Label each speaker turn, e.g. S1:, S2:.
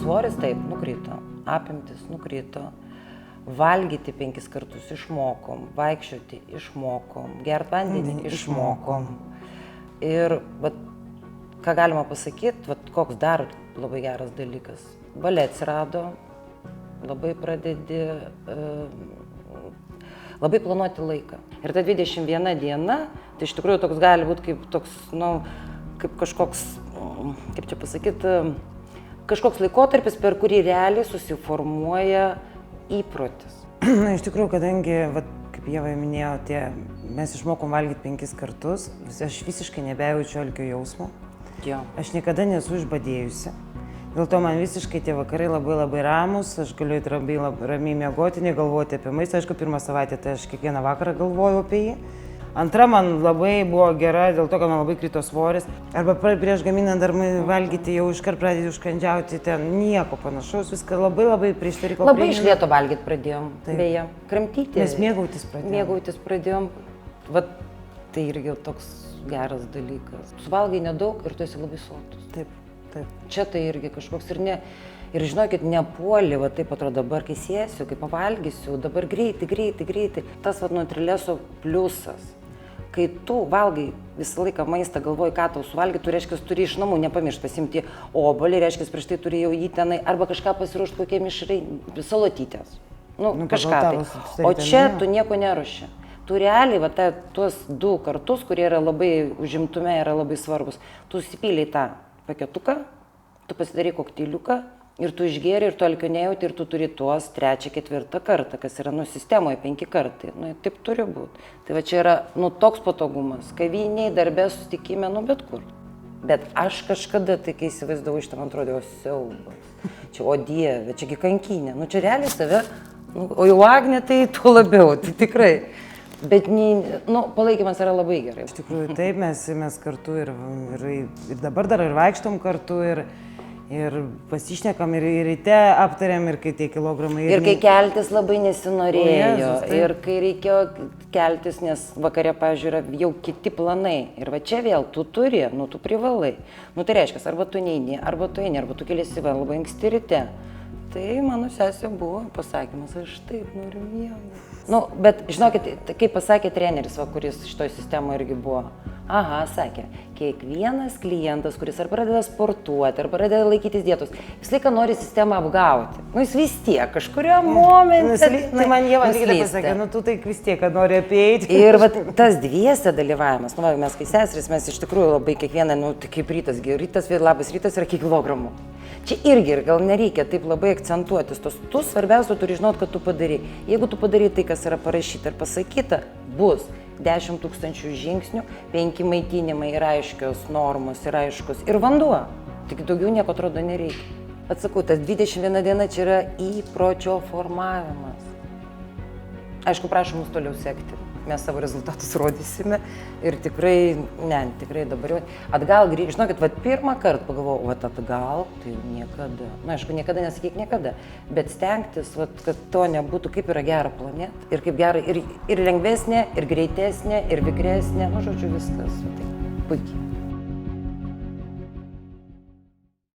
S1: svoris taip, nukrito, apimtis nukrito, valgyti 5 kartus išmokom, vaikščioti išmokom, gert vandenį išmokom. Ir vat, ką galima pasakyti, vat, koks dar labai geras dalykas. Valia atsirado, labai pradedi labai planuoti laiką. Ir ta 21 diena, tai iš tikrųjų toks gali būti kaip toks, nu, kaip kažkoks, kaip čia pasakyti, kažkoks laikotarpis, per kurį realiai susiformuoja įprotis.
S2: Na, iš tikrųjų, kadangi, vat, kaip Ieva minėjo, mes išmokom valgyti 5 kartus, aš visiškai nebejaučiu alkio jausmo.
S1: Jo.
S2: Aš niekada nesu išbadėjusi. Dėl to man visiškai tie vakarai labai ramus, aš galiu ramiai miegoti, negalvoti apie maistą. Aišku, pirmą savaitę tai aš kiekvieną vakarą galvojau apie jį. Antra man labai buvo gera, dėl to, kad man labai krito svoris. Arba prieš gaminant dar valgyti jau iškart pradėti užkandžiauti, ten nieko panašaus, viską labai prieš tai reikalo.
S1: Labai iš lėto valgyti pradėjom, beje, kramtyti.
S2: Mes mėgautis pradėjom.
S1: Vat tai irgi toks geras dalykas. Suvalgai nedaug ir tu esi labai sotus.
S2: Taip.
S1: Čia tai irgi kažkoks ir žinokit, nepuoli, va taip atrodo dabar, kai sėsiu, kai pavalgysiu, dabar greitai. Tas va nutrileso pliusas. Kai tu valgai visą laiką maistą, galvoji, ką tau suvalgyti, tu reiškia, turi iš namų nepamiršti pasimti obuolį, reiškia, prieš tai turi jau jį tenai, arba kažką pasiruošti, kokie mišrai, salotytės. Nu kažką tai. O čia tu nieko neruoši. Tu realiai, va, tuos 2 kartus, kurie yra labai užimtume, yra labai svarbus, tu įsipylei tą paketuką, tu pasidarai kokteiliuką ir tu išgėri ir tu alkio nejauti ir tu turi tuos 3, 4 kartą, kas yra sistemoje 5 kartai. Taip turi būti. Tai va čia yra toks patogumas, kavinėj, darbė, susitikime, bet kur. Bet aš kažkada, tai kai įsivaizdavau iš tam atrodė, o siaubas. Čia, o dieve, čia gi kankinė. Čia realiai save, o jau Agnė tai tuo labiau, tai tikrai. Bet palaikymas yra labai gerai.
S2: Iš tikrųjų, taip, mes kartu ir dabar dar ir vaikštom kartu, ir pasišnekam, ir ryte aptariam, ir kai tie kilogramai.
S1: Ir kai keltis labai nesinorėjo, ir kai reikėjo keltis, nes vakare, pavyzdžiui, yra jau kiti planai. Ir va čia vėl tu turi, tu privalai. Tai reiškia, arba tu neini, arba tu keliasi labai anksti ryte. Tai mano sesė buvo pasakymas, aš taip noriu miego. Bet žinokit, kaip pasakė treneris, kuris šitoj sistemoje irgi buvo. Sakė, kiekvienas klientas, kuris ar pradeda sportuoti, ar pradeda laikytis dietos, visą laiką nori sistemą apgauti. Jis vis tiek, kažkurio momente.
S2: Tai man Ieva pasakė, tu tai vis tiek, kad nori apeiti.
S1: Ir tas dviese dalyvavimas, mes kai seseris, mes iš tikrųjų labai kiekvieną, tai kaip rytas, labas rytas yra kiek kilogramų. Čia irgi gal nereikia taip labai akcentuotis. Tu svarbiausia turi žinoti, kad tu padarai. Jeigu tu padarai tai, kas yra parašyta ir pasakyta, bus 10 000 žingsnių, 5 maitinimai ir aiškios normos, ir aiškus, ir vanduo. Tik daugiau nieko atrodo nereikia. Atsakau, tas 21 diena čia yra įpročio formavimas. Aišku, prašom mus toliau sekti. Mes savo rezultatus rodysime ir tikrai dabar jau atgal grįžti. Žinokit, pirmą kartą pagalvojau, atgal, tai niekada. Aišku, niekada nesakyk niekada, bet stengtis, kad to nebūtų, kaip yra gera planeta. Ir kaip gera, ir lengvesnė, ir greitesnė, ir vikresnė, žodžiu, viskas. Puikiai.